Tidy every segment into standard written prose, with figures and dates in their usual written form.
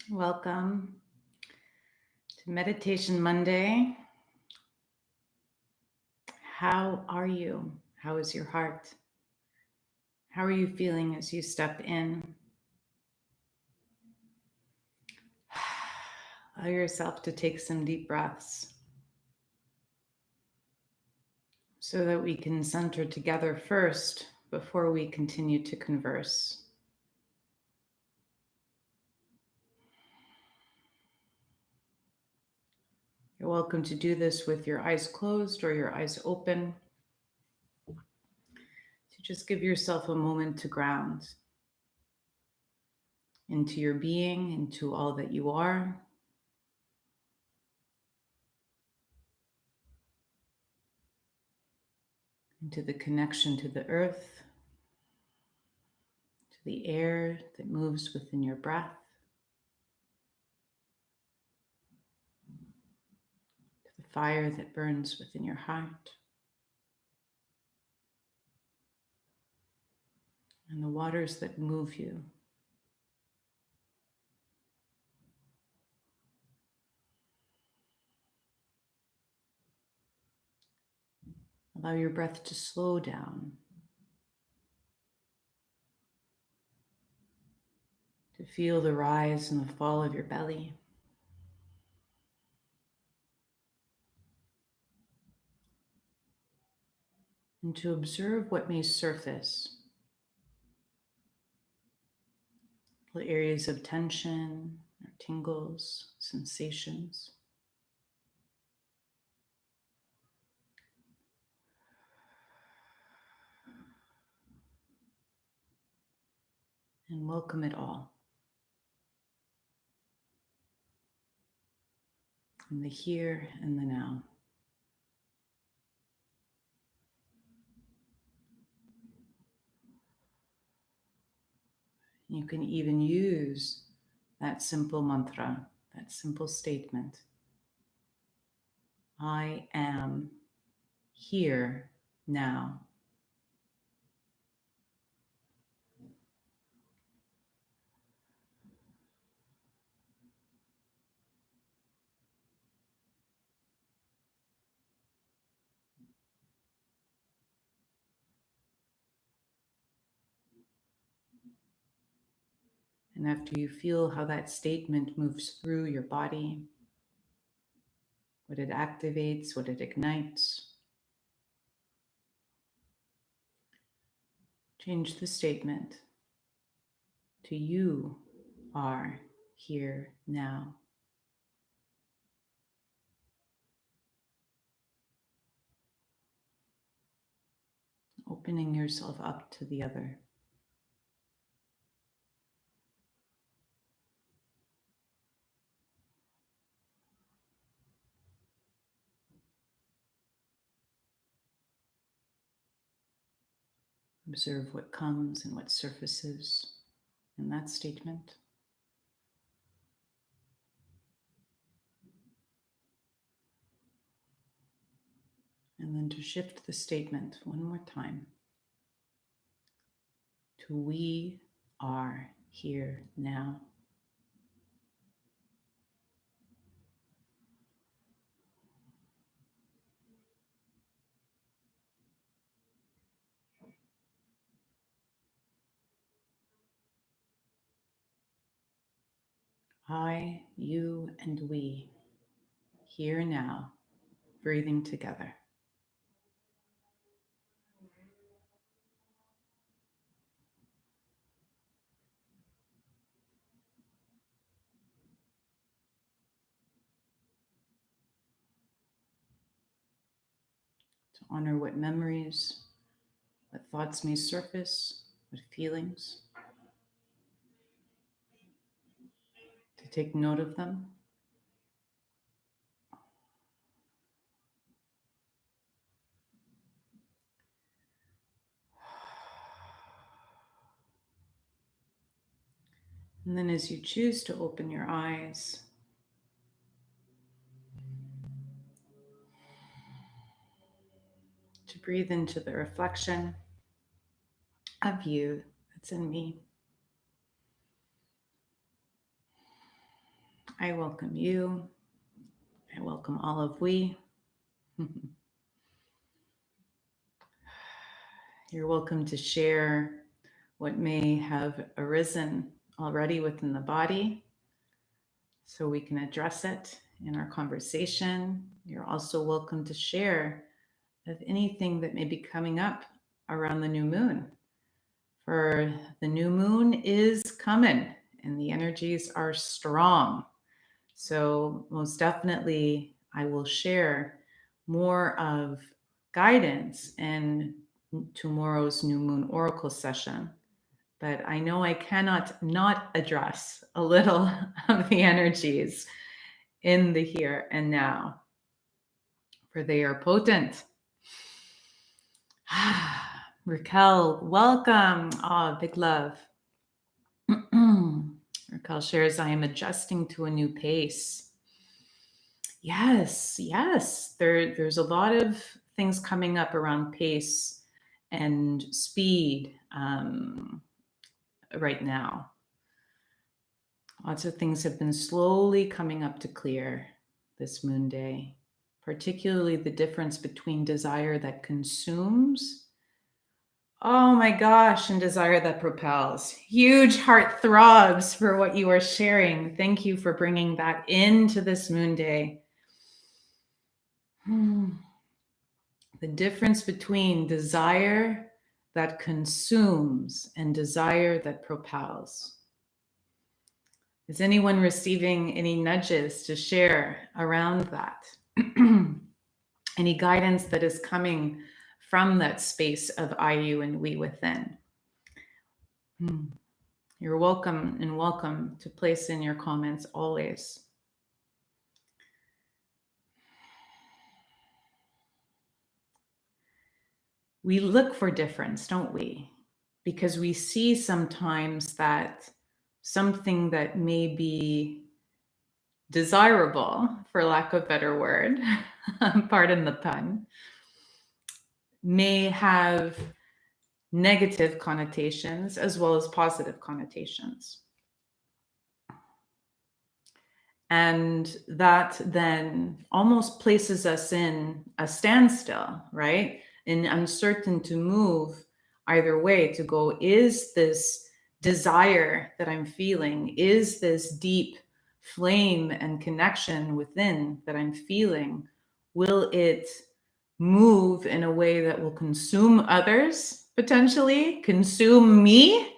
Welcome to Meditation Monday. How are you? How is your heart? How are you feeling as you step in? Allow yourself to take some deep breaths so that we can center together first before we continue to converse. You're welcome to do this with your eyes closed or your eyes open. To just give yourself a moment to ground into your being, into all that you are. Into the connection to the earth, to the air that moves within your breath, to the fire that burns within your heart, and the waters that move you. Allow your breath to slow down, to feel the rise and the fall of your belly. And to observe what may surface, the areas of tension or tingles, sensations. And welcome it all. In the here and the now. You can even use that simple mantra, that simple statement. I am here now. And after you feel how that statement moves through your body, what it activates, what it ignites, change the statement to you are here now. Opening yourself up to the other. Observe what comes and what surfaces in that statement. And then to shift the statement one more time to we are here now. I, you, and we, here now, breathing together. To honor what memories, what thoughts may surface, what feelings, to take note of them. And then as you choose to open your eyes, to breathe into the reflection of you that's in me. I welcome you. I welcome all of we. You're welcome to share what may have arisen already within the body so we can address it in our conversation. You're also welcome to share of anything that may be coming up around the new moon. For the new moon is coming and the energies are strong. So, most definitely, I will share more of guidance in tomorrow's new moon oracle session. But I know I cannot not address a little of the energies in the here and now, for they are potent. Raquel, welcome. Oh, big love. Raquel shares, I am adjusting to a new pace. Yes. There's a lot of things coming up around pace and speed right now. Lots of things have been slowly coming up to clear this moon day, particularly the difference between desire that consumes. Oh my gosh, and desire that propels. Huge heart throbs for what you are sharing. Thank you for bringing that into this moon day. The difference between desire that consumes and desire that propels. Is anyone receiving any nudges to share around that? Any guidance that is coming from that space of I, you, and we within? You're welcome and welcome to place in your comments always. We look for difference, don't we? Because we see sometimes that something that may be desirable, for lack of a better word, pardon the pun, may have negative connotations as well as positive connotations. And that then almost places us in a standstill, right? And uncertain to move either way, to go, is this desire that I'm feeling, is this deep flame and connection within that I'm feeling, will it move in a way that will consume others, potentially consume me,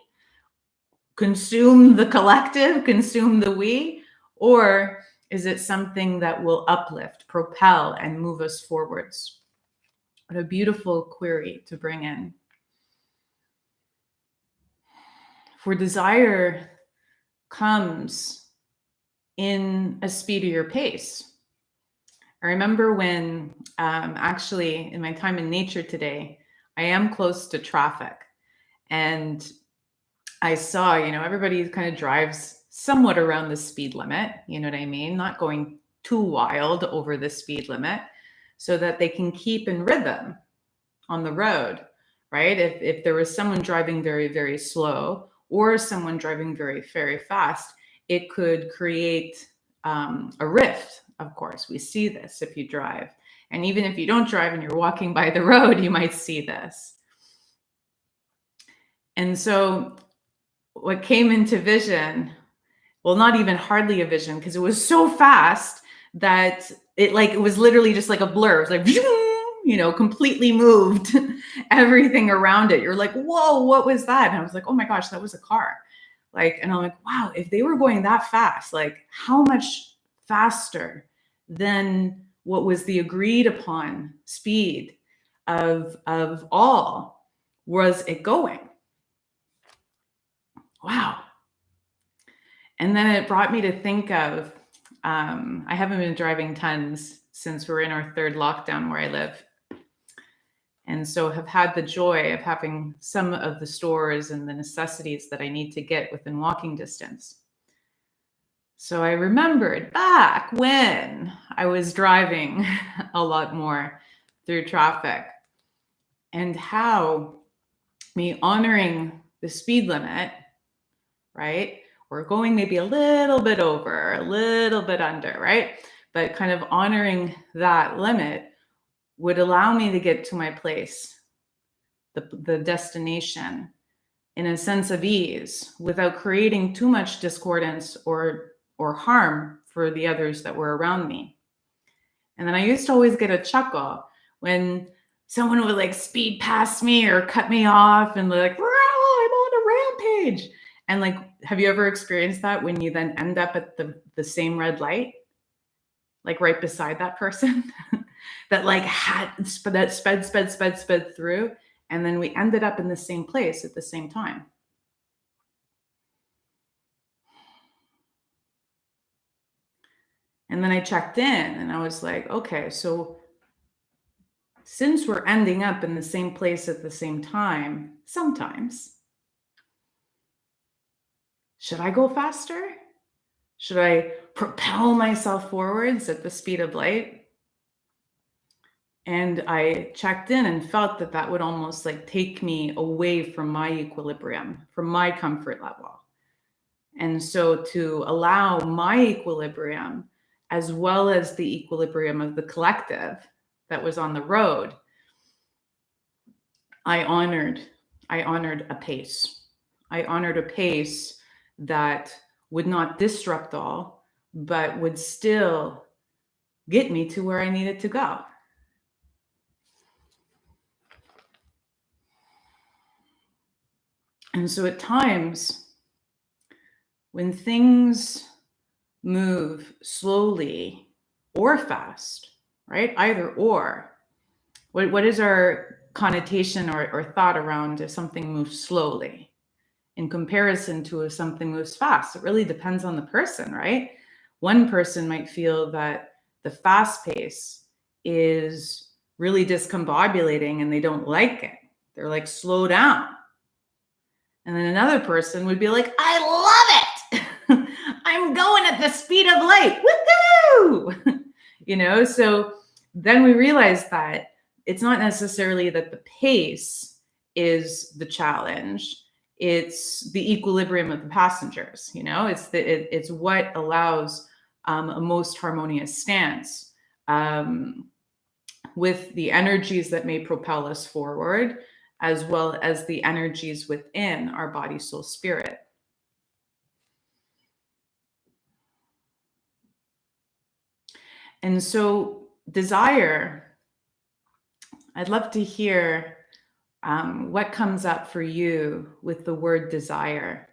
consume the collective, consume the we? Or is it something that will uplift, propel, and move us forwards? What a beautiful query to bring in. For desire comes in a speedier pace. I remember when actually in my time in nature today, I am close to traffic, and I saw, everybody kind of drives somewhat around the speed limit, you know what I mean? Not going too wild over the speed limit, so that they can keep in rhythm on the road, right? If there was someone driving very, very slow or someone driving very, very fast, it could create a rift. Of course, we see this if you drive. And even if you don't drive and you're walking by the road, you might see this. And so what came into vision, well, not even hardly a vision, because it was so fast that it was literally just like a blur. It was like, completely moved everything around it. You're like, whoa, what was that? And I was like, oh my gosh, that was a car. And I'm like, wow, if they were going that fast, how much faster than what was the agreed upon speed of all was it going? Wow. And then it brought me to think of, I haven't been driving tons since we're in our third lockdown where I live. And so have had the joy of having some of the stores and the necessities that I need to get within walking distance. So I remembered back when I was driving a lot more through traffic, and how me honoring the speed limit, right, or going maybe a little bit over, a little bit under, right? But kind of honoring that limit would allow me to get to my place, the destination, in a sense of ease without creating too much discordance or harm for the others that were around me. And then I used to always get a chuckle when someone would like speed past me or cut me off and like, "Oh, I'm on a rampage." And like, have you ever experienced that when you then end up at the same red light, like right beside that person that like had that sped through, and then we ended up in the same place at the same time. And then I checked in and I was like, okay, so since we're ending up in the same place at the same time, sometimes, should I go faster? Should I propel myself forwards at the speed of light? And I checked in and felt that that would almost like take me away from my equilibrium, from my comfort level. And so to allow my equilibrium, as well as the equilibrium of the collective that was on the road, I honored a pace. I honored a pace that would not disrupt all, but would still get me to where I needed to go. And so at times, when things move slowly or fast, right? Either or. What is our connotation or thought around if something moves slowly in comparison to if something moves fast? It really depends on the person, right? One person might feel that the fast pace is really discombobulating and they don't like it. They're like, slow down. And then another person would be like, I love it. I'm going at the speed of light. Woohoo! So then we realize that it's not necessarily that the pace is the challenge. It's the equilibrium of the passengers. It's what allows a most harmonious stance with the energies that may propel us forward, as well as the energies within our body, soul, spirit. And so desire, I'd love to hear what comes up for you with the word desire,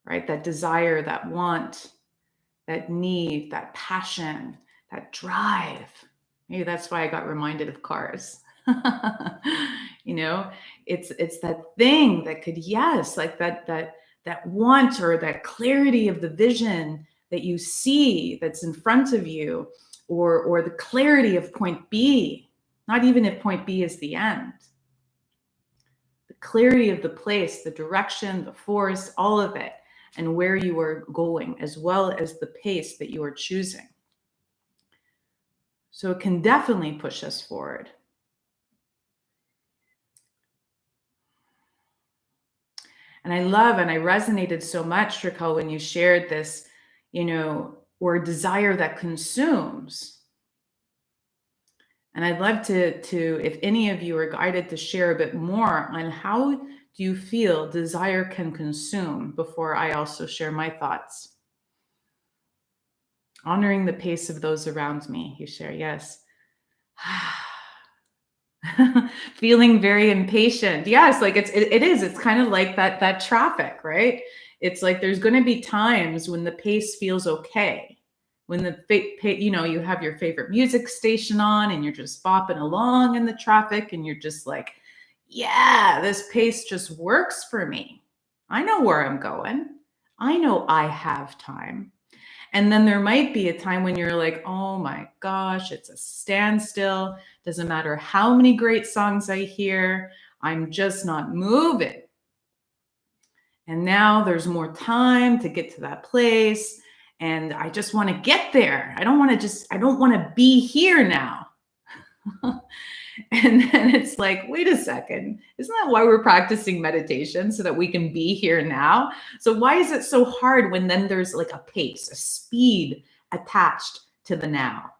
right? That desire, that want, that need, that passion, that drive. Maybe that's why I got reminded of Cars. It's that thing that could, yes, like that want or that clarity of the vision that you see that's in front of you, or the clarity of point B, not even if point B is the end. The clarity of the place, the direction, the force, all of it, and where you are going, as well as the pace that you are choosing. So it can definitely push us forward. And I love, and I resonated so much, Raquel, when you shared this, or desire that consumes. And I'd love to, if any of you are guided, to share a bit more on how do you feel desire can consume before I also share my thoughts. Honoring the pace of those around me, you share, yes. Feeling very impatient. Yes, like it is. It's kind of like that traffic, right? It's like there's going to be times when the pace feels okay. When you have your favorite music station on and you're just bopping along in the traffic and you're just like, yeah, this pace just works for me. I know where I'm going. I know I have time. And then there might be a time when you're like, oh my gosh, it's a standstill. Doesn't matter how many great songs I hear, I'm just not moving. And now there's more time to get to that place. And I just want to get there. I don't want to be here now. And then it's like, wait a second, isn't that why we're practicing meditation? So that we can be here now? So why is it so hard when then there's like a pace, a speed attached to the now?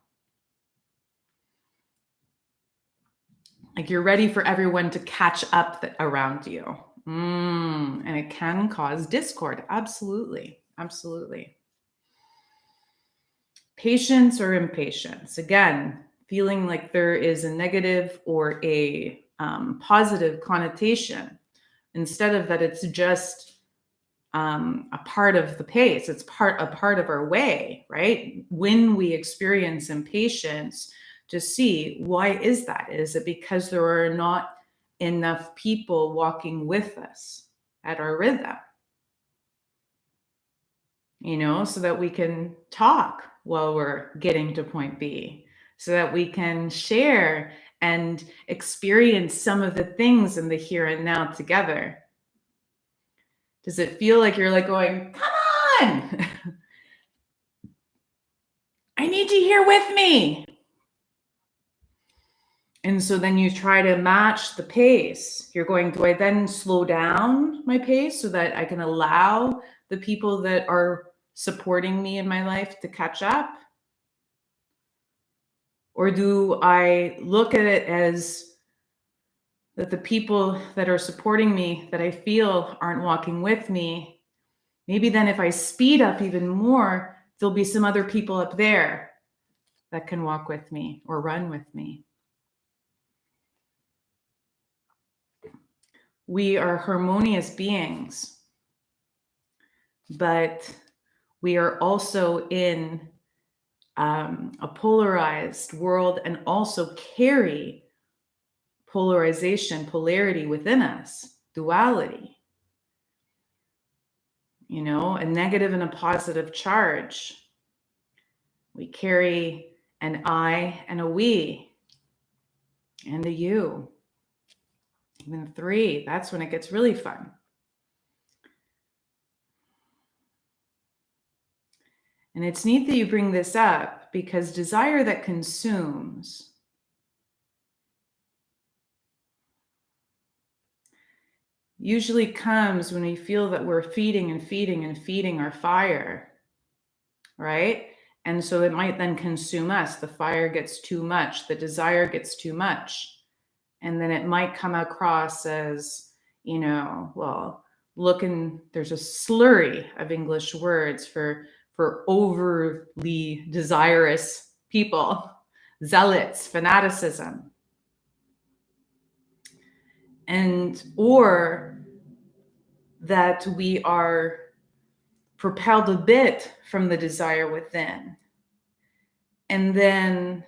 Like you're ready for everyone to catch up around you. And it can cause discord. Absolutely. Absolutely. Patience or impatience. Again, feeling like there is a negative or a positive connotation instead of that it's just a part of the pace. It's a part of our way, right? When we experience impatience, to see why is that? Is it because there are not enough people walking with us at our rhythm? So that we can talk while we're getting to point B, so that we can share and experience some of the things in the here and now together. Does it feel like you're like going, come on, I need you here with me? And so then you try to match the pace. You're going, do I then slow down my pace so that I can allow the people that are supporting me in my life to catch up? Or do I look at it as that the people that are supporting me that I feel aren't walking with me? Maybe then if I speed up even more, there'll be some other people up there that can walk with me or run with me. We are harmonious beings, but we are also in a polarized world and also carry polarization, polarity within us, duality, a negative and a positive charge. We carry an I and a we and a you, even 3. That's when it gets really fun. And it's neat that you bring this up because desire that consumes usually comes when we feel that we're feeding and feeding and feeding our fire, right? And so it might then consume us. The fire gets too much, the desire gets too much. And then it might come across as, well, there's a slurry of English words for overly desirous people, zealots, fanaticism. Or that we are propelled a bit from the desire within. And then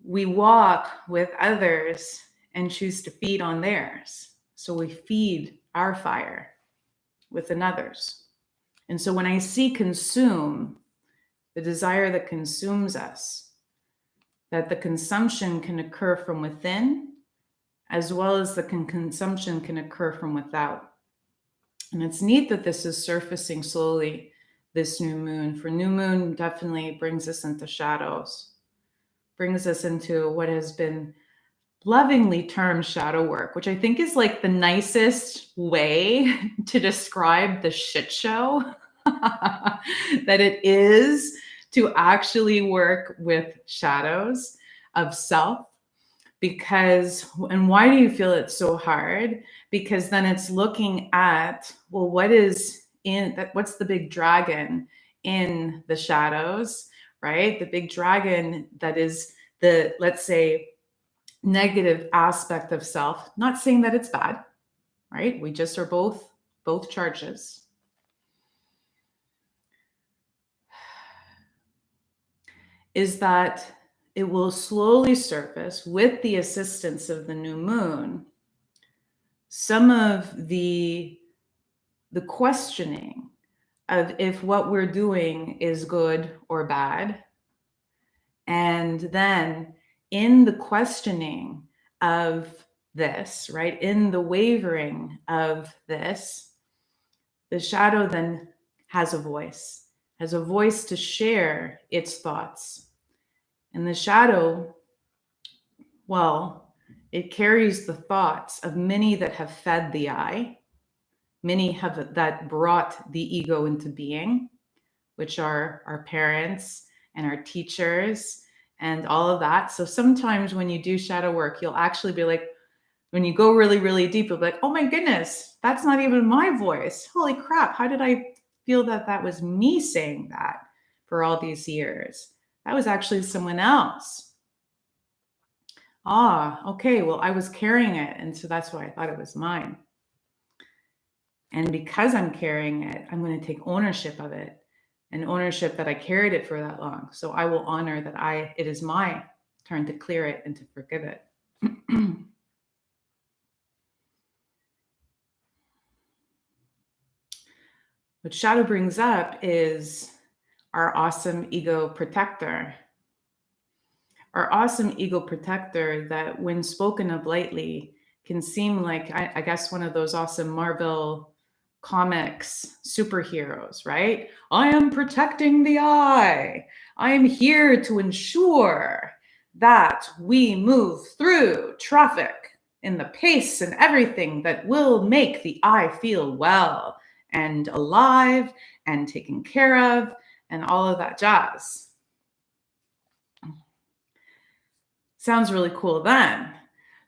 we walk with others and choose to feed on theirs. So we feed our fire with another's. And so when I see consume, the desire that consumes us, that the consumption can occur from within, as well as the consumption can occur from without. And it's neat that this is surfacing slowly this new moon. For new moon definitely brings us into shadows, brings us into what has been lovingly termed shadow work, which I think is like the nicest way to describe the shit show that it is to actually work with shadows of self. And why do you feel it's so hard? Because then it's looking at, well, what's the big dragon in the shadows, right? The big dragon that is the, let's say, negative aspect of self. Not saying that it's bad, right? We just are both charges. Is that it will slowly surface with the assistance of the new moon, some of the questioning of if what we're doing is good or bad. And then in the questioning of this, right, in the wavering of this, the shadow then has a voice to share its thoughts. And the shadow Well, it carries the thoughts of many that have fed the I, many have that brought the ego into being, which are our parents and our teachers and all of that. So sometimes when you do shadow work, you'll actually be like, when you go really, really deep, you'll be like, oh my goodness, that's not even my voice. Holy crap, how did I feel that that was me saying that for all these years? That was actually someone else. Ah, okay, well, I was carrying it. And so that's why I thought it was mine. And because I'm carrying it, I'm going to take ownership of it, and ownership that I carried it for that long. So I will honor that it is my turn to clear it and to forgive it. What shadow brings up is our awesome ego protector. Our awesome ego protector that, when spoken of lightly, can seem like, I guess, one of those awesome Marvel comics superheroes, right? I am protecting the I. I am here to ensure that we move through traffic in the pace and everything that will make the I feel well and alive and taken care of and all of that jazz. Sounds really cool then.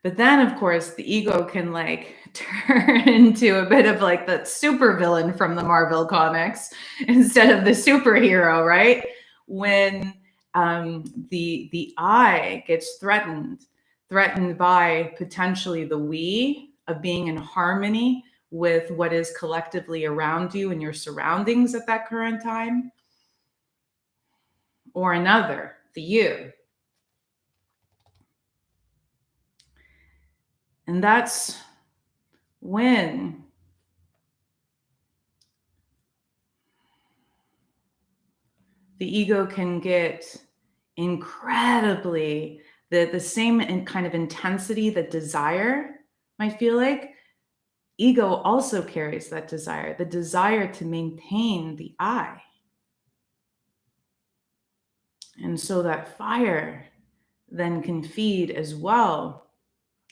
But then, of course, the ego can like turn into a bit of like the supervillain from the Marvel comics instead of the superhero, right? When the I gets threatened by potentially the we of being in harmony with what is collectively around you and your surroundings at that current time, or another, the you. And that's when the ego can get incredibly the same kind of intensity that desire might feel like. Ego also carries that desire, the desire to maintain the I. And so that fire then can feed as well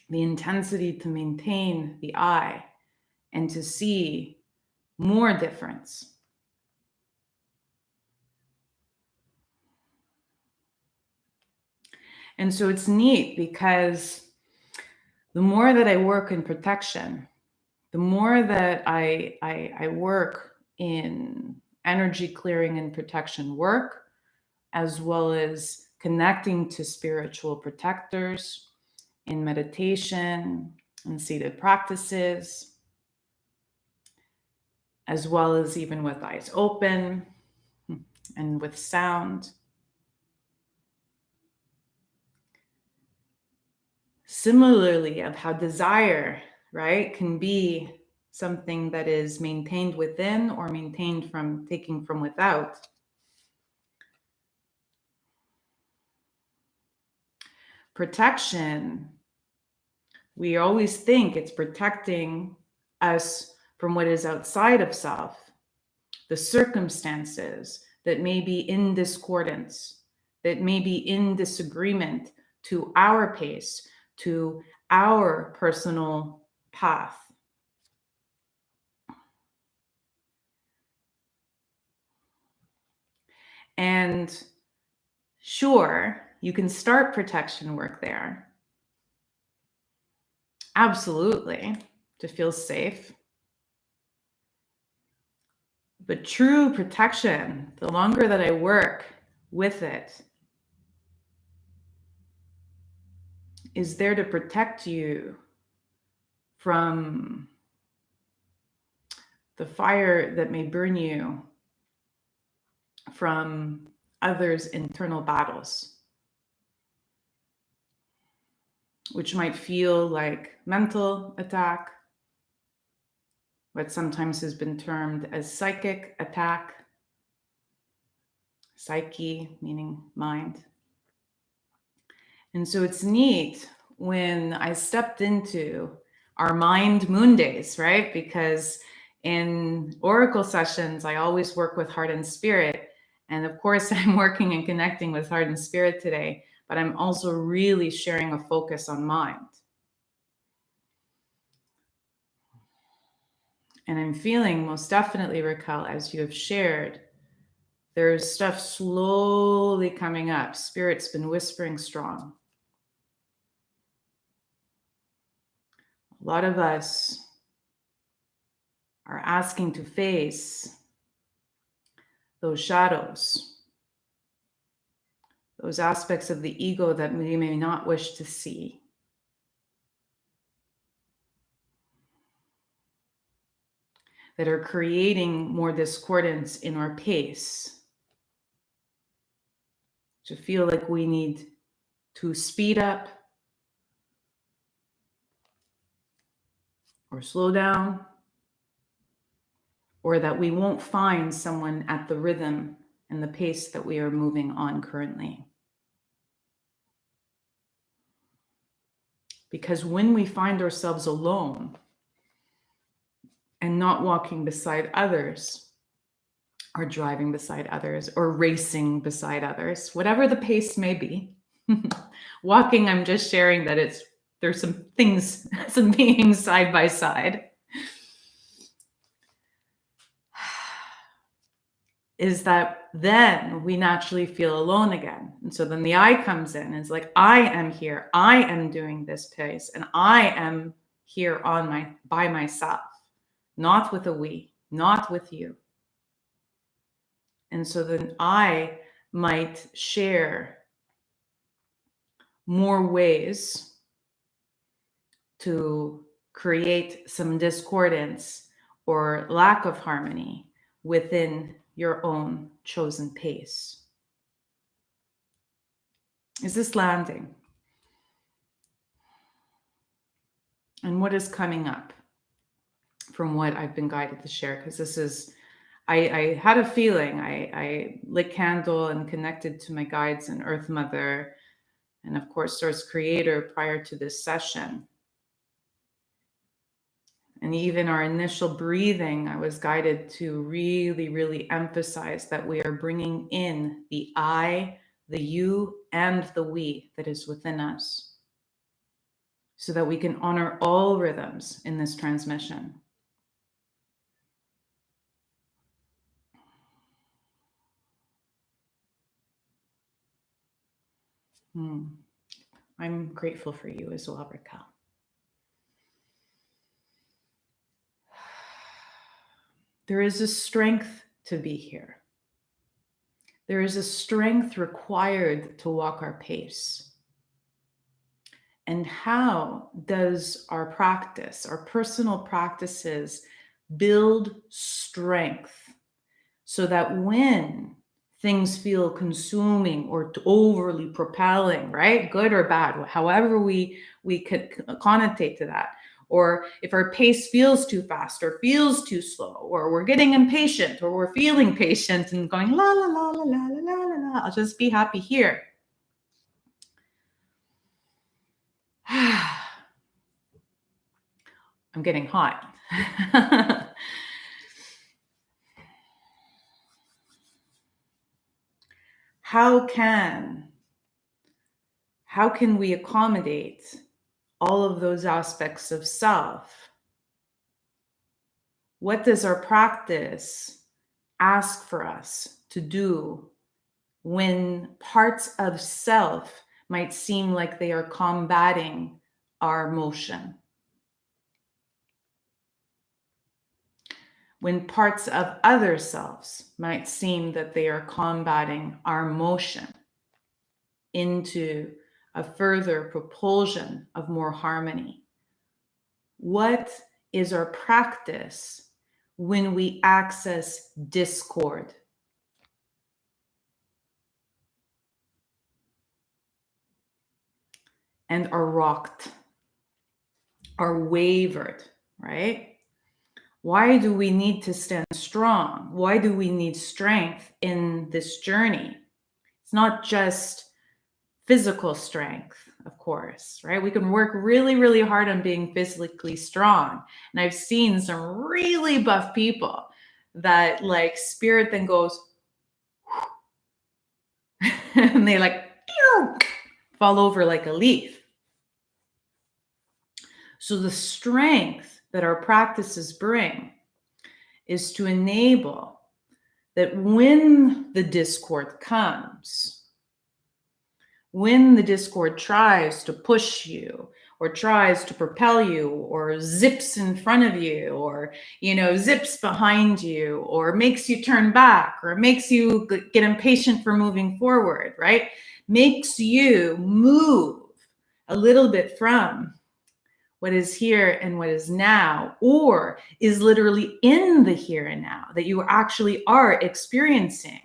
the intensity to maintain the I and to see more difference. And so it's neat because the more that I work in protection, the more that I work in energy clearing and protection work, as well as connecting to spiritual protectors in meditation and seated practices, as well as even with eyes open and with sound. Similarly, of how desire, right, can be something that is maintained within or maintained from taking from without. Protection, we always think it's protecting us from what is outside of self, the circumstances that may be in discordance, that may be in disagreement to our pace, to our personal path. And sure, you can start protection work there. Absolutely, to feel safe. But true protection, the longer that I work with it, is there to protect you from the fire that may burn you, from others' internal battles, which might feel like mental attack, what sometimes has been termed as psychic attack. Psyche meaning mind. And so it's neat when I stepped into our mind moon days, right? Because in oracle sessions, I always work with heart and spirit. And of course, I'm working and connecting with heart and spirit today. but I'm also really sharing a focus on mind. And I'm feeling most definitely, Raquel, as you have shared, there's stuff slowly coming up. Spirit's been whispering strong. A lot of us are asking to face those shadows, those aspects of the ego that we may not wish to see. That are creating more discordance in our pace. To feel like we need to speed up or slow down, or that we won't find someone at the rhythm and the pace that we are moving on currently. Because when we find ourselves alone and not walking beside others, or driving beside others, or racing beside others, whatever the pace may be, walking, I'm just sharing that there's some things, some beings side by side, is that then we naturally feel alone again. And so then the I comes in. It's like, I am here. I am doing this pace, and I am here by myself, not with a we, not with you. And so then I might share more ways to create some discordance or lack of harmony within your own chosen pace. Is this landing? And what is coming up from what I've been guided to share? Because this is, I had a feeling, I lit candle and connected to my guides and Earth Mother, and of course, Source Creator prior to this session. And even our initial breathing, I was guided to really, really emphasize that we are bringing in the I, the you, and the we that is within us, so that we can honor all rhythms in this transmission. I'm grateful for you as well, Raquel. There is a strength to be here. There is a strength required to walk our pace. And how does our practice, our personal practices, build strength so that when things feel consuming or overly propelling, right? Good or bad, however we could connotate to that. Or if our pace feels too fast or feels too slow, or we're getting impatient or we're feeling patient and going, la, la, la, la, la, la, la, la, la, I'll just be happy here. I'm getting hot. How can we accommodate all of those aspects of self? What does our practice ask for us to do when parts of self might seem like they are combating our motion? When parts of other selves might seem that they are combating our motion into a further propulsion of more harmony. What is our practice when we access discord? And are rocked, are wavered, right? Why do we need to stand strong? Why do we need strength in this journey? It's not just physical strength, of course, right? We can work really, really hard on being physically strong. And I've seen some really buff people that like spirit then goes, and they like, pew! fall over like a leaf. So the strength that our practices bring is to enable that when the discord comes, when the discord tries to push you or tries to propel you or zips in front of you or, zips behind you or makes you turn back or makes you get impatient for moving forward, right? Makes you move a little bit from what is here and what is now, or is literally in the here and now, that you actually are experiencing,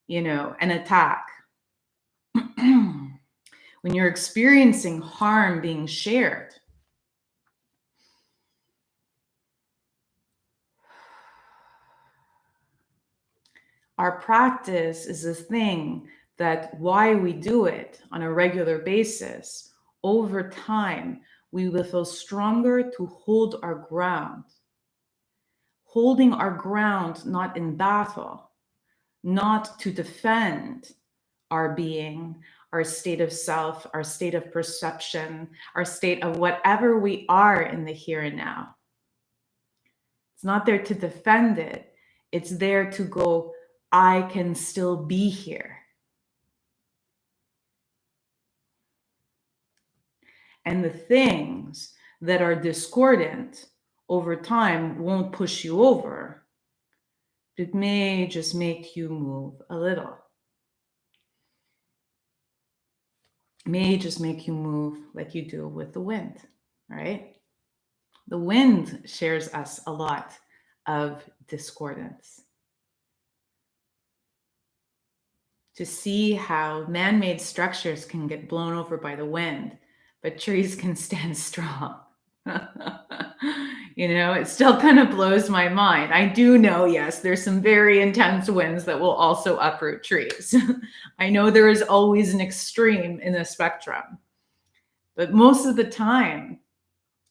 an attack. When you're experiencing harm being shared, our practice is a thing that why we do it on a regular basis, over time, we will feel stronger to hold our ground. Holding our ground, not in battle, not to defend our being, our state of self, our state of perception, our state of whatever we are in the here and now. It's not there to defend it. It's there to go, I can still be here. And the things that are discordant over time won't push you over. It may just make you move a little. It may just make you move like you do with the wind, right? The wind shares us a lot of discordance. To see how man-made structures can get blown over by the wind, but trees can stand strong. It still kind of blows my mind. I do know, yes, there's some very intense winds that will also uproot trees. I know there is always an extreme in the spectrum, but most of the time,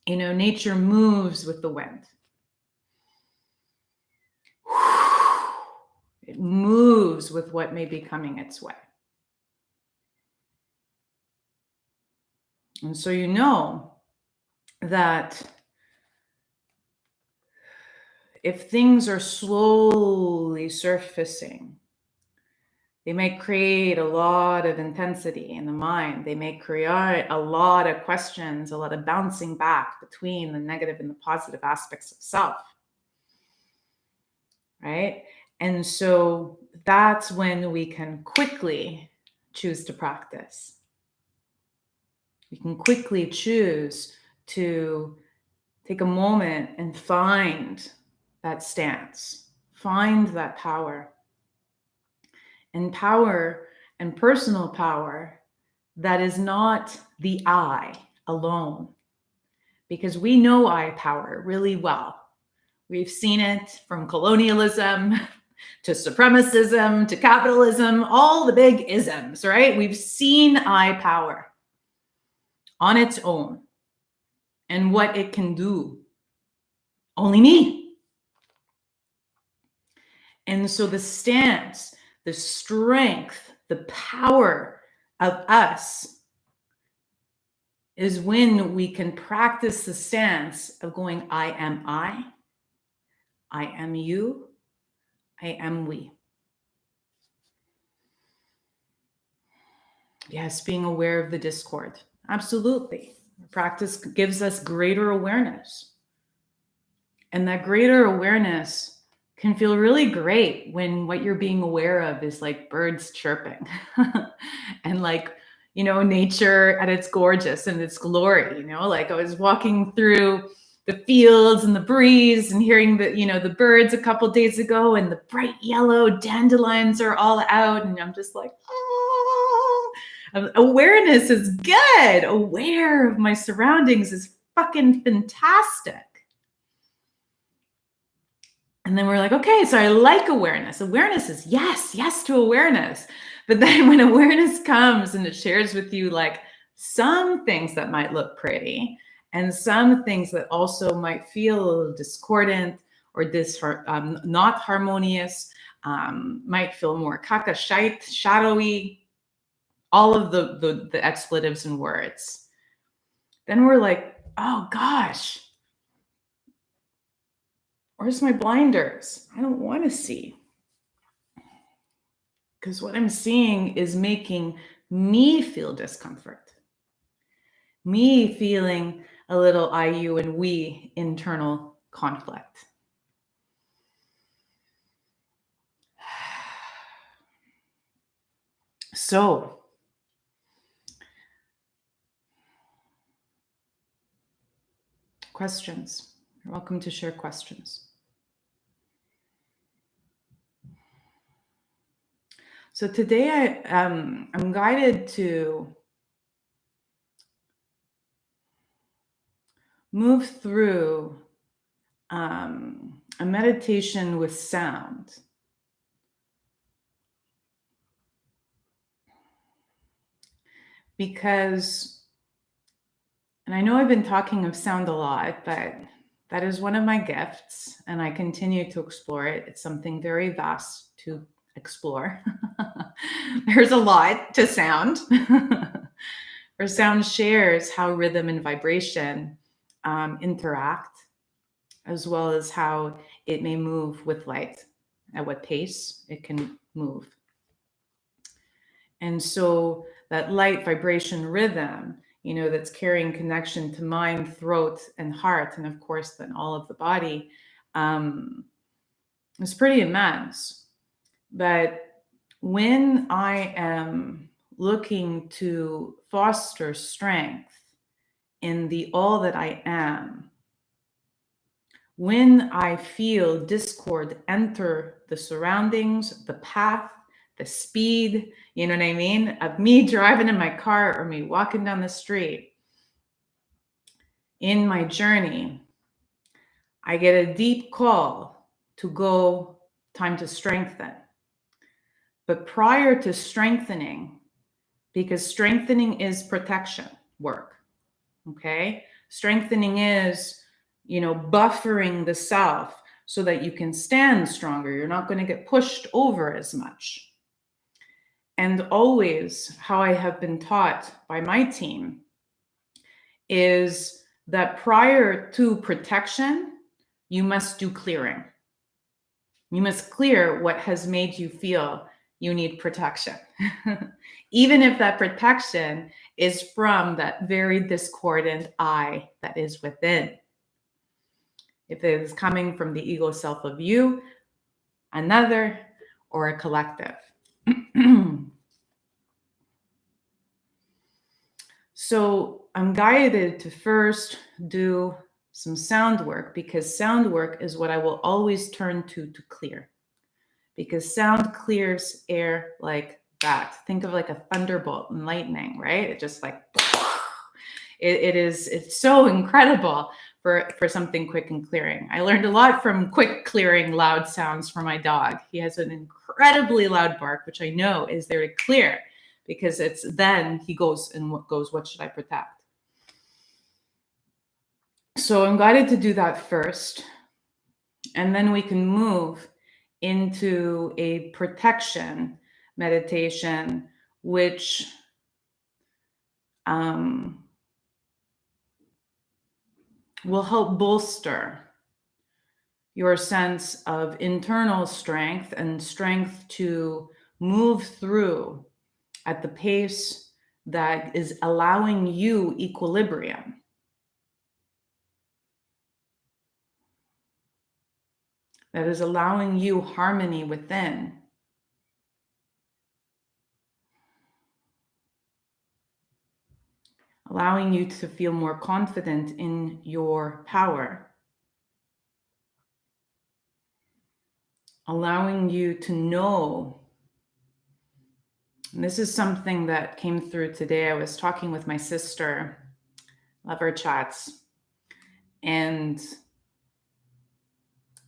nature moves with the wind. It moves with what may be coming its way. And so that if things are slowly surfacing, they may create a lot of intensity in the mind. They may create a lot of questions, a lot of bouncing back between the negative and the positive aspects of self, right? And so that's when we can quickly choose to practice. We can quickly choose to take a moment and find that stance, find that power. And power and personal power that is not the I alone. Because we know I power really well. We've seen it from colonialism to supremacism to capitalism, all the big isms, right? We've seen I power on its own and what it can do. Only me. And so the stance, the strength, the power of us is when we can practice the stance of going, I am you, I am we. Yes, being aware of the discord. Absolutely. Practice gives us greater awareness. And that greater awareness can feel really great when what you're being aware of is like birds chirping and nature at its gorgeous and its glory, like I was walking through the fields and the breeze and hearing the birds a couple days ago, and the bright yellow dandelions are all out. And I'm just like, oh, awareness is good. Aware of my surroundings is fucking fantastic. And then we're like, okay, so I like awareness. Awareness is yes to awareness. But then when awareness comes and it shares with you like some things that might look pretty and some things that also might feel a little discordant or not harmonious, might feel more shadowy. all of the expletives and words. Then we're like, oh gosh, where's my blinders? I don't want to see. Because what I'm seeing is making me feel discomfort, me feeling a little I, you, and we internal conflict. So, questions. You're welcome to share questions. So today I'm guided to move through a meditation with sound. Because, and I know I've been talking of sound a lot, but that is one of my gifts, and I continue to explore it. It's something very vast to explore. There's a lot to sound. Or sound shares how rhythm and vibration interact, as well as how it may move with light, at what pace it can move. And so that light, vibration, rhythm, that's carrying connection to mind, throat, and heart, and of course, then all of the body, is pretty immense. But when I am looking to foster strength in the all that I am, when I feel discord enter the surroundings, the path, the speed, you know what I mean, of me driving in my car or me walking down the street, in my journey, I get a deep call to go, time to strengthen. But prior to strengthening, because strengthening is protection work, okay? Strengthening is, buffering the self so that you can stand stronger. You're not going to get pushed over as much. And always, how I have been taught by my team is that prior to protection, you must do clearing. You must clear what has made you feel you need protection. Even if that protection is from that very discordant I that is within. If it is coming from the ego self of you, another, or a collective. So I'm guided to first do some sound work, because sound work is what I will always turn to clear. Because sound clears air like that. Think of like a thunderbolt and lightning, right? It just like, it's so incredible for something quick and clearing. I learned a lot from quick clearing loud sounds from my dog. He has an incredibly loud bark, which I know is there to clear, because it's then he goes, what should I protect? So I'm guided to do that first. And then we can move into a protection meditation, which will help bolster your sense of internal strength and strength to move through at the pace that is allowing you equilibrium. That is allowing you harmony within. Allowing you to feel more confident in your power. Allowing you to know, and this is something that came through today. I was talking with my sister, love our chats, and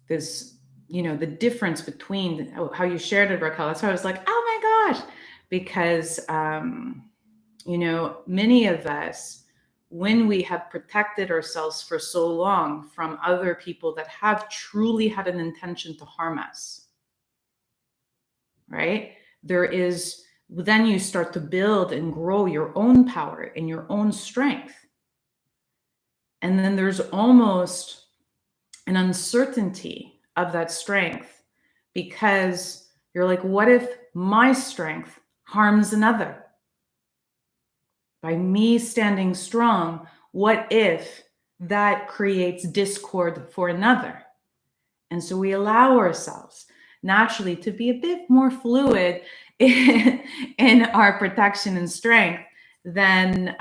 this, the difference between how you shared it, Raquel. That's why I was like, oh my gosh, because, many of us, when we have protected ourselves for so long from other people that have truly had an intention to harm us, right? There is then you start to build and grow your own power and your own strength. And then there's almost an uncertainty of that strength, because you're like, what if my strength harms another? By me standing strong, what if that creates discord for another? And so we allow ourselves naturally to be a bit more fluid in our protection and strength than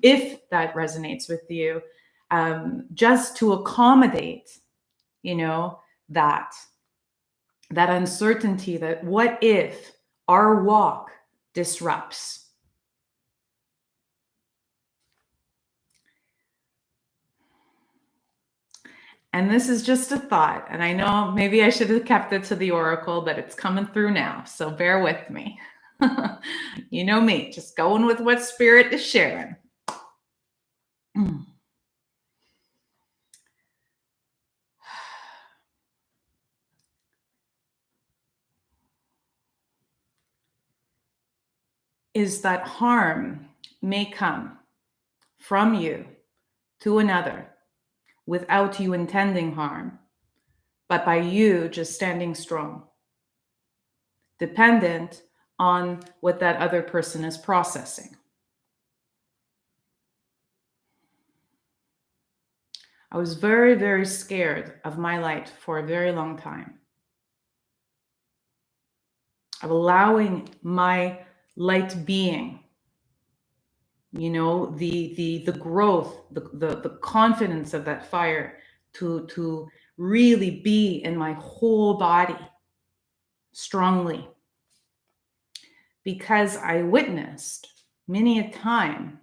if that resonates with you, just to accommodate, that uncertainty, that what if our walk disrupts. And this is just a thought. And I know maybe I should have kept it to the oracle, but it's coming through now. So bear with me. You know me, just going with what spirit is sharing. Is that harm may come from you to another without you intending harm, but by you just standing strong, dependent on what that other person is processing. I was very, very scared of my light for a very long time, of allowing my light being, the growth, the confidence of that fire to really be in my whole body strongly, because I witnessed many a time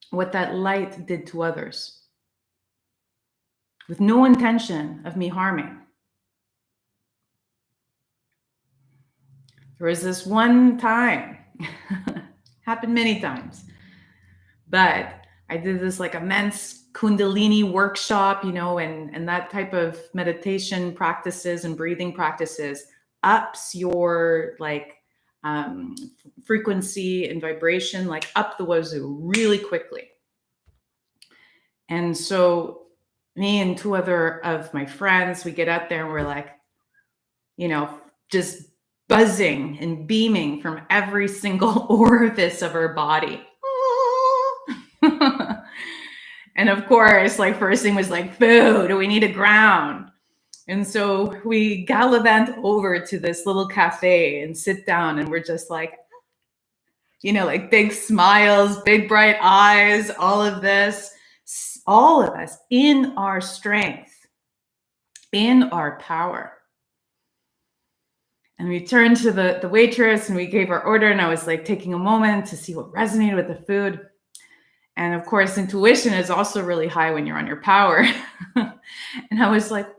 what that light did to others with no intention of me harming. There was this one time, happened many times, but I did this like immense Kundalini workshop, and that type of meditation practices and breathing practices ups your frequency and vibration, like up the wazoo really quickly. And so me and two other of my friends, we get out there and we're like, just buzzing and beaming from every single orifice of our body. And of course, first thing was food, we need a ground. And so we gallivant over to this little cafe and sit down, and we're just big smiles, big bright eyes, all of us in our strength, in our power. And we turned to the waitress and we gave our order, and I was taking a moment to see what resonated with the food. And of course, intuition is also really high when you're on your power. And I was like,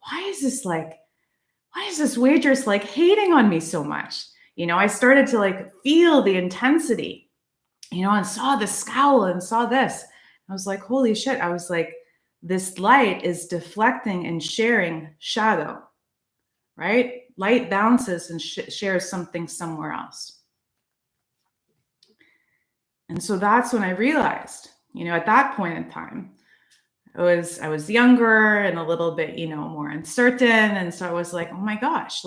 why is this waitress hating on me so much? I started to feel the intensity, and saw the scowl and saw this. I was like, holy shit. I was like, this light is deflecting and sharing shadow, right? Light bounces and shares something somewhere else. And so that's when I realized, at that point in time, I was younger and a little bit, more uncertain. And so I was like, oh my gosh,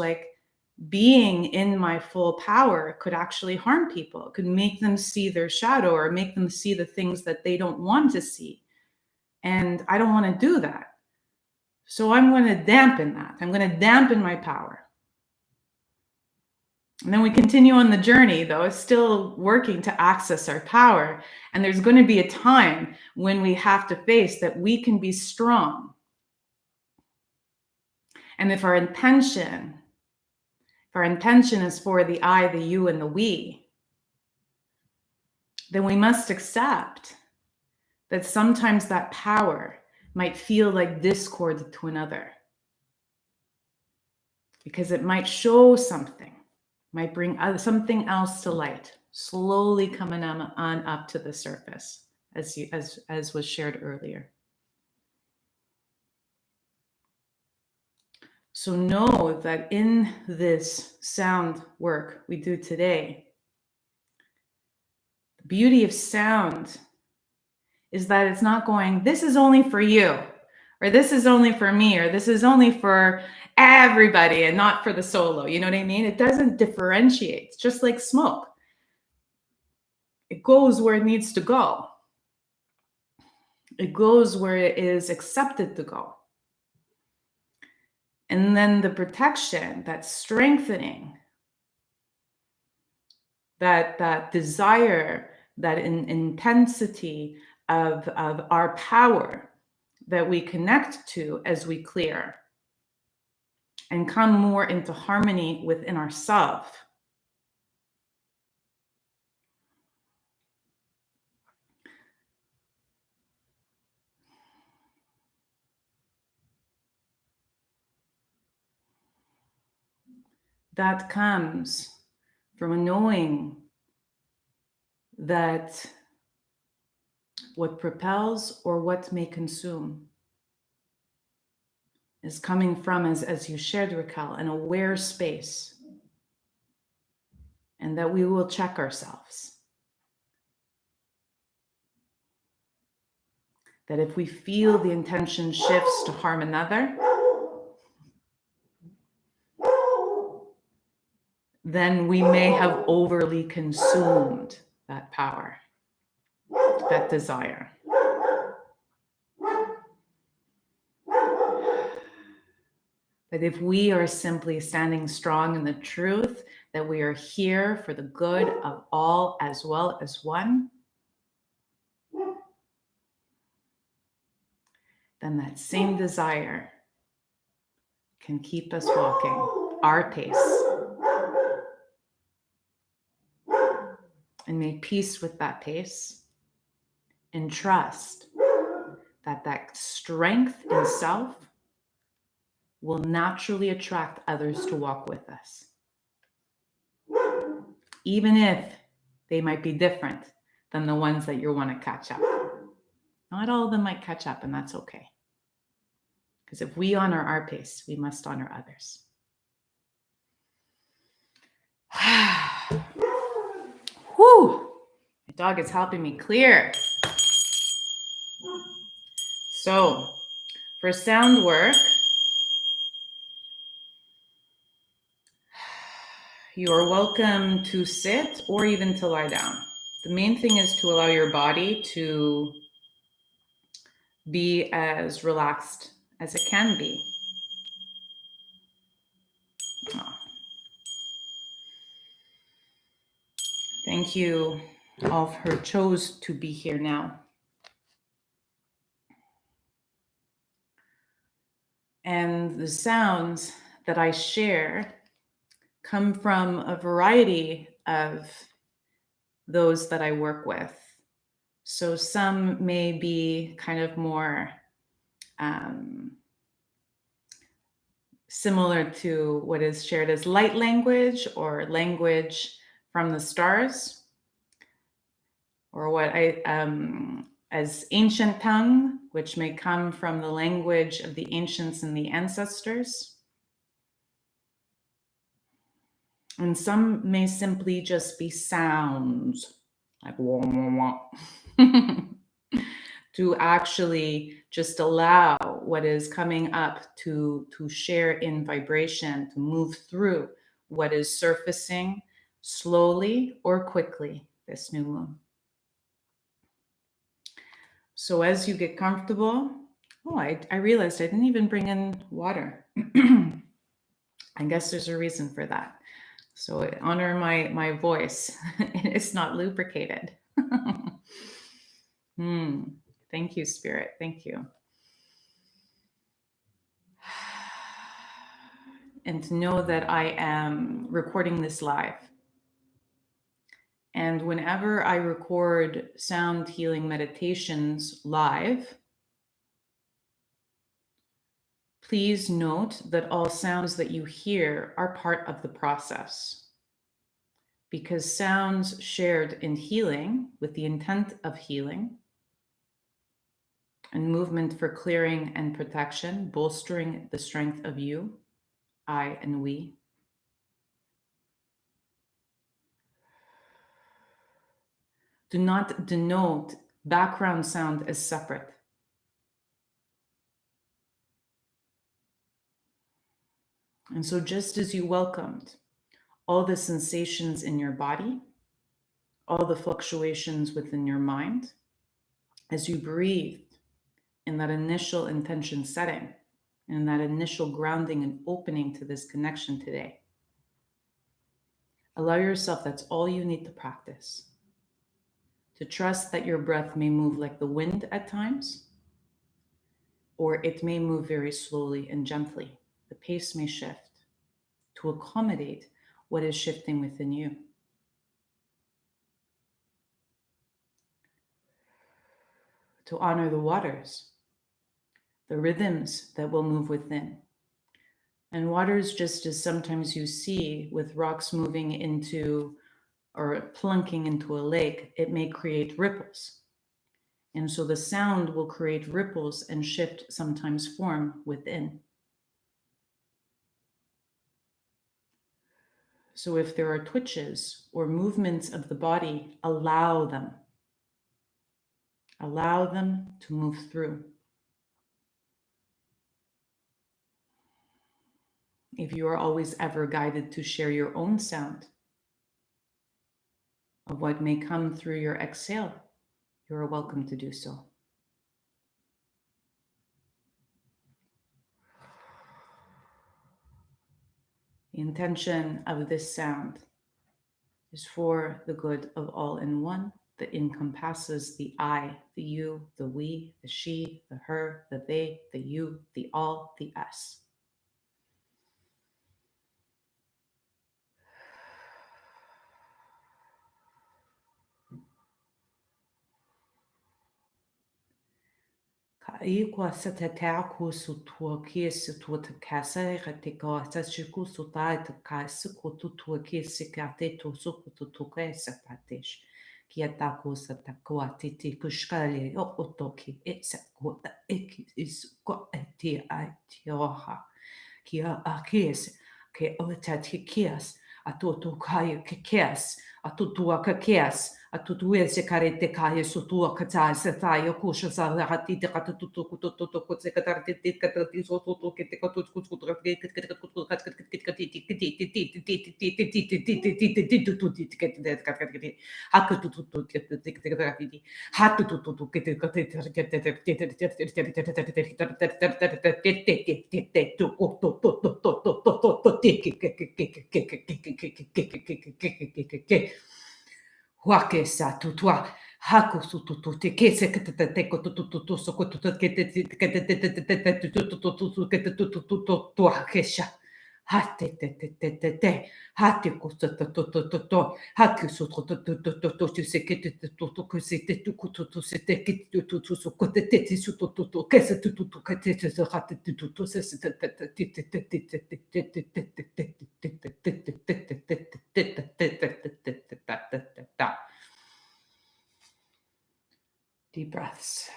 being in my full power could actually harm people. It could make them see their shadow or make them see the things that they don't want to see. And I don't want to do that. So I'm going to dampen that. I'm going to dampen my power. And then we continue on the journey, though, still working to access our power. And there's going to be a time when we have to face that we can be strong. And if our intention is for the I, the you, and the we, then we must accept that sometimes that power might feel like discord to another, because it might show something, might bring something else to light, slowly coming on up to the surface, as was shared earlier. So know that in this sound work we do today, The beauty of sound is that it's not going, this is only for you, or this is only for me, or this is only for everybody and not for the solo. You know what I mean? It doesn't differentiate. It's just like smoke. It goes where it needs to go. It goes where it is accepted to go. And then the protection, that strengthening, that desire, that intensity of our power that we connect to as we clear and come more into harmony within ourselves. That comes from a knowing that what propels or what may consume is coming from, as you shared, Raquel, an aware space, and that we will check ourselves. That if we feel the intention shifts to harm another, then we may have overly consumed that power, that desire. But if we are simply standing strong in the truth that we are here for the good of all as well as one, then that same desire can keep us walking our pace and make peace with that pace and trust that that strength in self will naturally attract others to walk with us, even if they might be different than the ones that you want to catch up. Not all of them might catch up, and that's okay. Because if we honor our pace, we must honor others. Whew. My dog is helping me clear. So, for sound work, you are welcome to sit or even to lie down. The main thing is to allow your body to be as relaxed as it can be. Oh. Thank you all who chose to be here now. And the sounds that I share come from a variety of those that I work with. So some may be kind of more similar to what is shared as light language or language from the stars, or what as ancient tongue, which may come from the language of the ancients and the ancestors. And some may simply just be sounds, like wah, wah, wah. To actually just allow what is coming up to share in vibration, to move through what is surfacing slowly or quickly this new moon. So as you get comfortable, I realized I didn't even bring in water. I guess there's a reason for that. So honor my voice. It's not lubricated. Thank you, Spirit. Thank you. And to know that I am recording this live. And whenever I record sound healing meditations live, please note that all sounds that you hear are part of the process. Because sounds shared in healing with the intent of healing and movement for clearing and protection, bolstering the strength of you, I, and we, Do not denote background sound as separate. And so just as you welcomed all the sensations in your body, all the fluctuations within your mind, as you breathed in that initial intention setting, in that initial grounding and opening to this connection today, allow yourself, that's all you need to practice, to trust that your breath may move like the wind at times, or it may move very slowly and gently. The pace may shift to accommodate what is shifting within you. To honor the waters, the rhythms that will move within. And waters, just as sometimes you see with rocks moving into or plunking into a lake, it may create ripples. And so the sound will create ripples and shift sometimes form within. So if there are twitches or movements of the body, allow them. Allow them to move through. If you are always ever guided to share your own sound of what may come through your exhale, you are welcome to do so. The intention of this sound is for the good of all in one that encompasses the I, the you, the we, the she, the her, the they, the you, the all, the us. Ka ikwa sa te tāku su tua kia su tua te kasai ka te kawa sa shiku su tai te kai suko tu tua kia si ka te to suko tu tuka e sa patesh. Kia tāku sa ta kua te te kushkale o o toki e sa kua ta eki isu ko e te ai te oha. Kia a kies ke o ta te kias a to to kai ke kias a to tua ka kias. A tutu e se kare te kai so tua ka tai se tai o kusha sa hati te kata tutu ko to ko se kata te kata ti so to ke te kata ku ku tra ke ke ku ku ka ka ke ka ti ti ti ti ti ti ti ti ti ti ti ti ti ti ti tu ti ke te ka ka ke ha ku tu tu tu ke te te ka ti ha tu tu tu ke te ka te ke te te te te te te tu ko to to to to to to to to te ke ke ke ke ke ke ke ke ke ke ke Huake sa tutua, haku su tutu te kese ke te te ko tutu tutu so ko tutu ke te ke te te te te te te tutu tutu ke te tutu tutu tua kesha. Ha te te te te te te, ha te ko sa to to to to to, ha ku so to to to to to to tu se ke te te to to ko se te tu ko tutu se te ke tu tu tu so ko te te te su to to to ke se tu tu tu ke te te so ha te tu tu se se te te te te te te te te te te te te te te te te Deep breaths.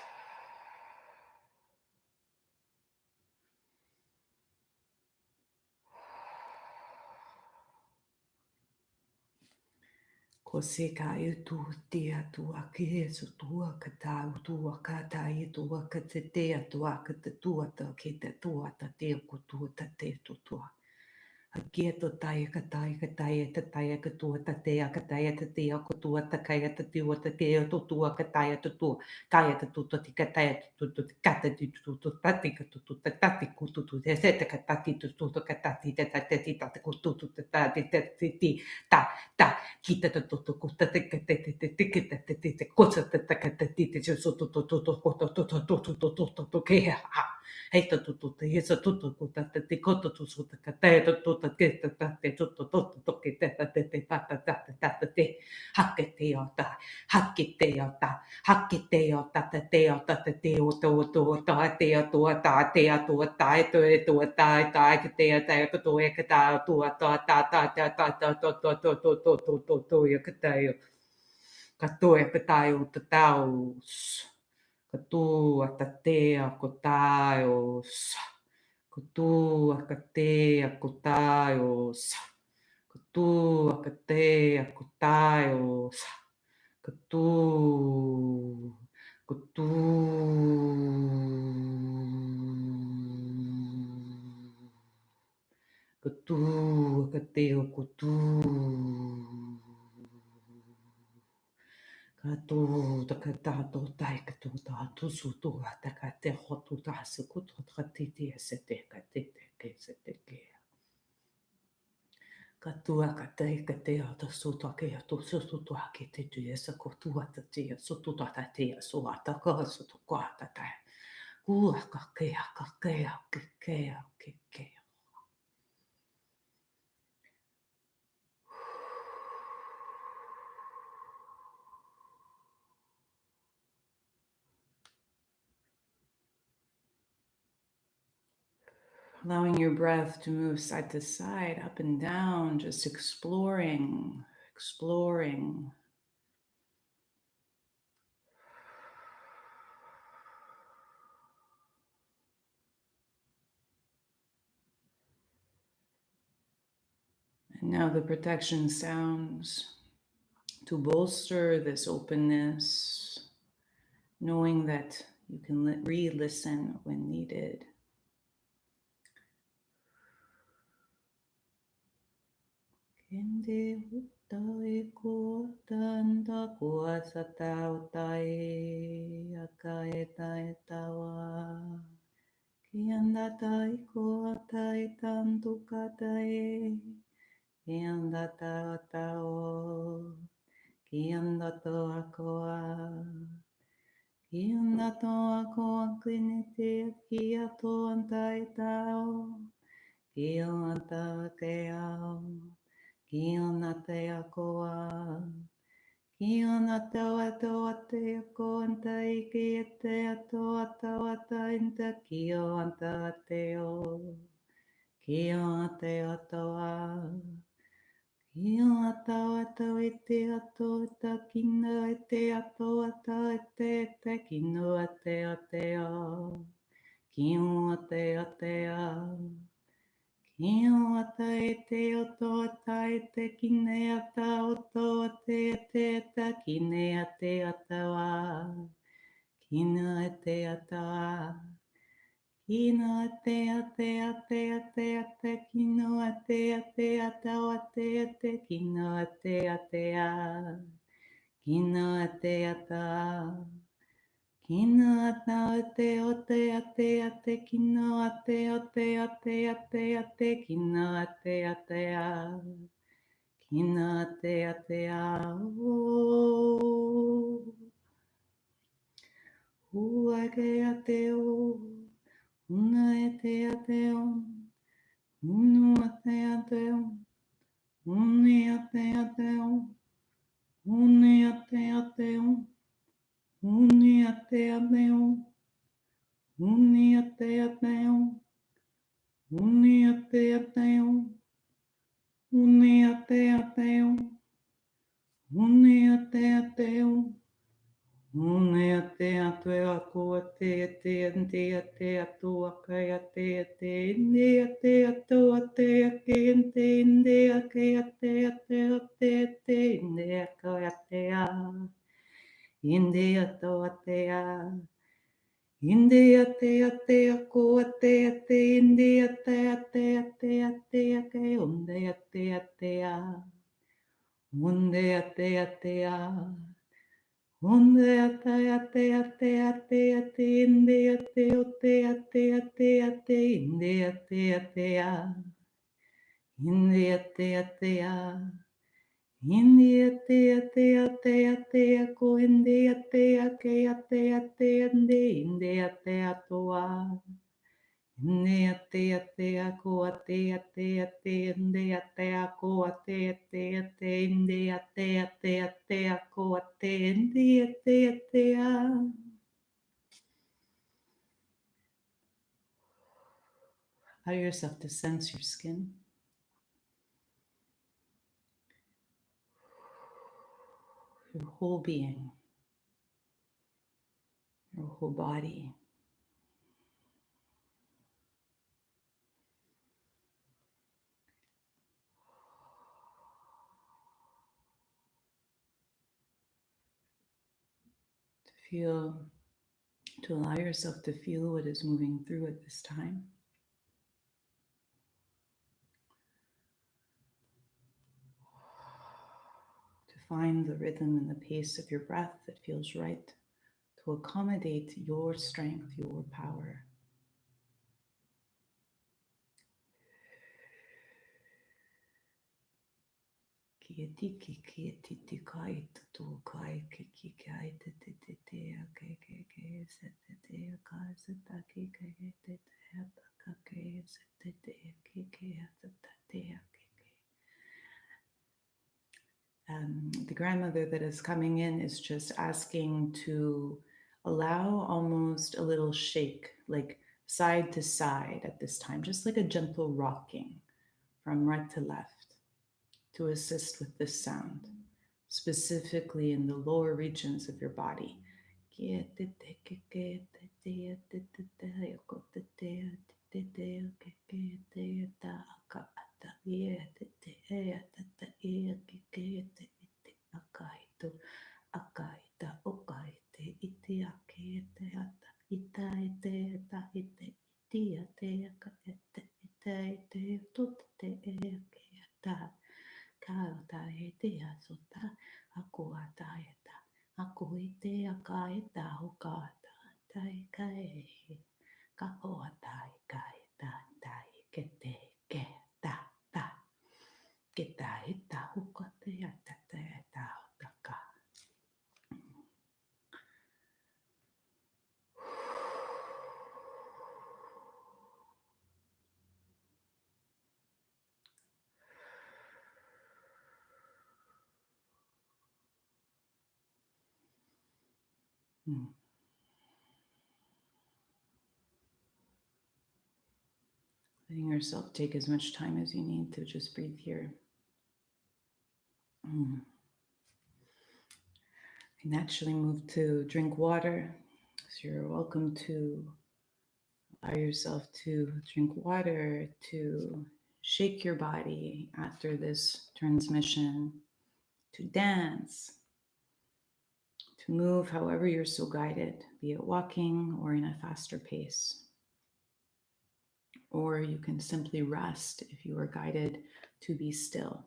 Ko se ka e tu tia tua ki e su tua ka tau tua ka ta e tua ka te tea tua ka te tua ta ki te tua ta te ko tua ta te tu tua. A kia to tai ka tai ka tai e te tai ka tua ta te a ka tai e te tea ko tua ta kai e te tua ta ke e to tua ka tai e te tua kai e te tu ta ti ka tai e tu tu ka te tu tu ta ti ka tu tu ta ta ti ku tu tu te se te ka ta ti tu tu ka ta ti te ta te ti ta te ku tu tu ta ti te ti ta ta ki te te tu tu ku te te te te te te te te te te ko te te te te te te so tu tu tu tu ko tu tu tu tu tu tu tu tu ke ha hei ta tu tu te hesa tu tu ku ta te te ko tu tu so te ka te tu tu ta ke ta ta te tu tu tu tu ke te ta te te ta ta ta ta ta te ha ke te o ta ha ke te o ta ha ke te o ta te o ta te o to to ta te o to ta te o to ta e to ta ta ke te o ta ko to e ka ta to ta ta ta ta ta ta to to to to to to to to e ka ta e ka to e ka ta o ta ta o Katua tatea kotaios. Katua katea kotaios. Katua katea kotaios. Kutu, kutu, kutu, kateo, kutu. Katu, takatato, taikatu, tatu, sutu, takate, hotu, tasukutu, takatiti, sete, katete, kesete. Katua katea katea ta suta kea to sutu tua ke te tu esa ko tua ta tia sutu ta ta tia sua ta ka sutu kwa ta ta kua ka kea ke kea. Allowing your breath to move side to side, up and down, just exploring. And now the protection sounds to bolster this openness, knowing that you can re-listen when needed. Kende utai ko tanda kuasa tau tai akai tai tawa. Kianda tai ko tai tantu katai. Kianda tau tau. Kianda toa koa. Kianda toa koa kini te kia toa tai tau. Kianda te au. Kiona te akoa, kiona taua toa te akoa ta ike e te atoa taua ta inta kiona ta te o, kiona te atoa, kiona taua tau e te atoa ta kino e te atoa ta e te kino a te atea, kiona te atea. Kino ata e te oto ata e te kine ata oto ate e te ata kine ate atawa. Kino ate atawa. Kino ate ate ate ate ate kino ate ate atawa ate ate kino ate atea. Kino ate atawa. Kino ata ate ote ate ate kino ate ote ate ate ate kino ate ate a. Kino ate ate a. Ua ke ate o. Una ate ate o. Unu ate ate o. Uni ate ate o. Uni ate ate o. Uni ate ate o. Uni ate ateo, uni ate ateo, uni ate ateo, uni ate ateo, uni ate ateo ako ate ate atua kai ate inde ate ato ate ake inde ake ate inde ake atea, inde ato atea. India te ate ako ate ate India te ate ate ate ake unde ate a unde ate a unde ate ate India te ate India te a India te a India te ako India te ake ate India te atoa. India te ako ate India te ako ate India te ako ate India te a. Allow yourself to sense your skin. Your whole being, your whole body. To allow yourself to feel what is moving through at this time. To find the rhythm and the pace of your breath that feels right to accommodate your strength, your power. The grandmother that is coming in is just asking to allow almost a little shake, like side to side at this time, just like a gentle rocking from right to left to assist with this sound, specifically in the lower regions of your body. Akaita okaite ite akete ata ita ite ata ite itia te aka ete ite ite tutte eke ata kauta ete asota aku ata eta aku ite aka eta hokata tai kai kako ata kai ta tai kete ke ta ta kita ita hokate ata te ta taka. Letting yourself take as much time as you need to just breathe here. I naturally move to drink water. So you're welcome to allow yourself to drink water, to shake your body after this transmission, to dance, to move however you're so guided, be it walking or in a faster pace. Or you can simply rest if you are guided to be still.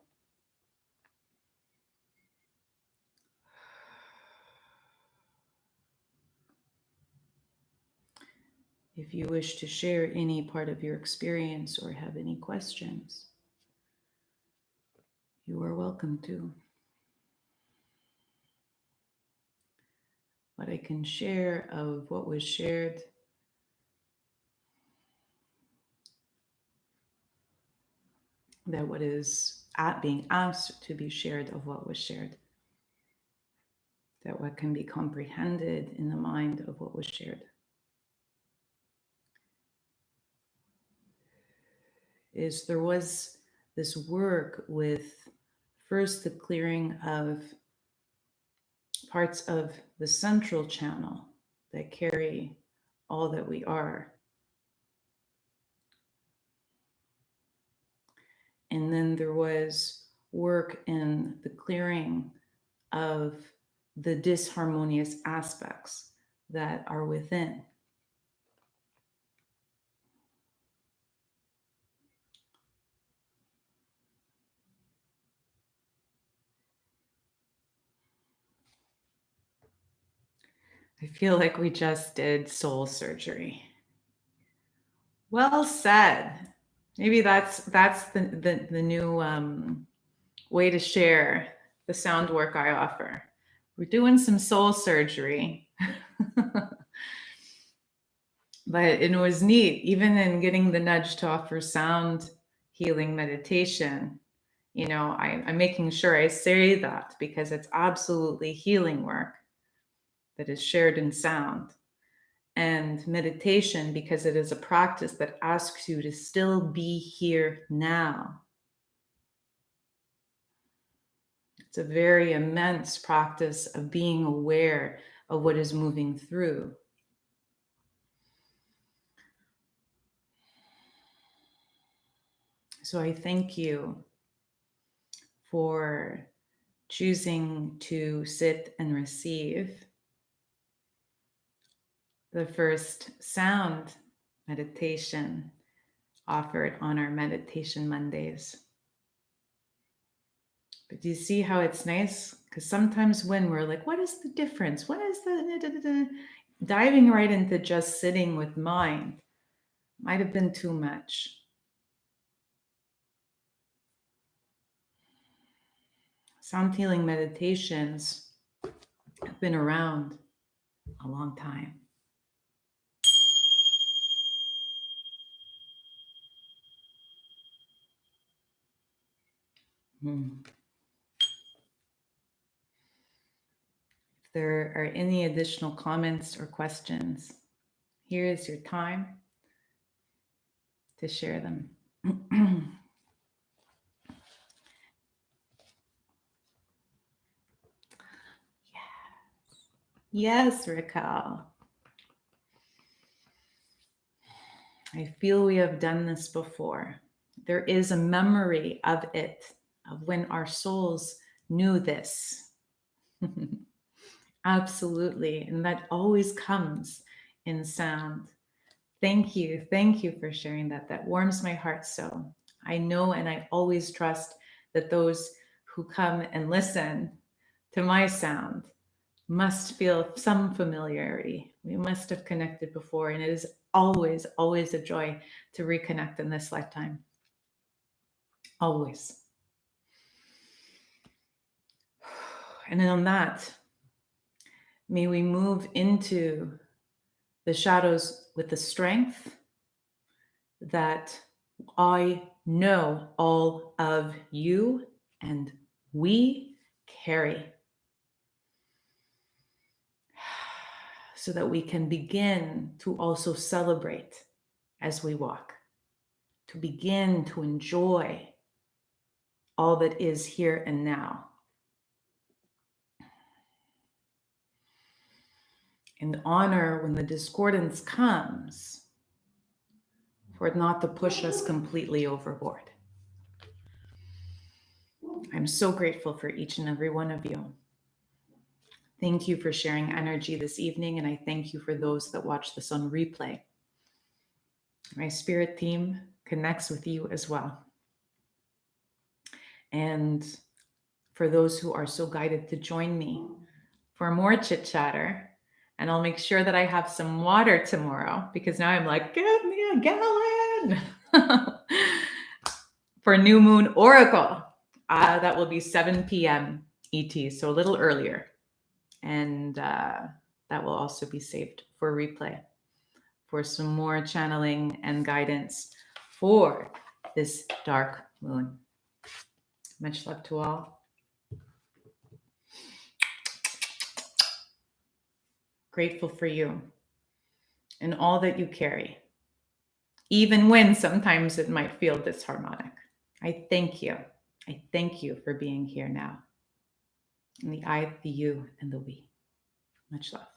If you wish to share any part of your experience or have any questions, you are welcome to. What I can share of what was shared that what is being asked to be shared of what was shared, that what can be comprehended in the mind of what was shared, is there was this work with first the clearing of parts of the central channel that carry all that we are. And then there was work in the clearing of the disharmonious aspects that are within. I feel like we just did soul surgery. Well said. Maybe that's the new way to share the sound work I offer. We're doing some soul surgery. But it was neat, even in getting the nudge to offer sound healing meditation. You know, I'm making sure I say that because it's absolutely healing work that is shared in sound. And meditation, because it is a practice that asks you to still be here now. It's a very immense practice of being aware of what is moving through. So I thank you for choosing to sit and receive the first sound meditation offered on our Meditation Mondays. But do you see how it's nice? Because sometimes when we're like, what is the difference? What is the diving right into just sitting with mind might have been too much. Sound healing meditations have been around a long time. If there are any additional comments or questions, here is your time to share them. Yes, Raquel. I feel we have done this before. There is a memory of it, of when our souls knew this. Absolutely. And that always comes in sound. Thank you. Thank you for sharing that. That warms my heart so. I know and I always trust that those who come and listen to my sound must feel some familiarity. We must have connected before, and it is always, always a joy to reconnect in this lifetime. Always. And then on that, may we move into the shadows with the strength that I know all of you and we carry, so that we can begin to also celebrate as we walk, to begin to enjoy all that is here and now. And honor when the discordance comes, for it not to push us completely overboard. I'm so grateful for each and every one of you. Thank you for sharing energy this evening, and I thank you for those that watch this on replay. My spirit team connects with you as well. And for those who are so guided to join me for more chit chatter, and I'll make sure that I have some water tomorrow, because now I'm like, give me a gallon for New Moon Oracle. That will be 7 p.m. ET, so a little earlier. And that will also be saved for replay for some more channeling and guidance for this dark moon. Much love to all. Grateful for you and all that you carry, even when sometimes it might feel disharmonic. I thank you. I thank you for being here now. In the I, the you, and the we. Much love.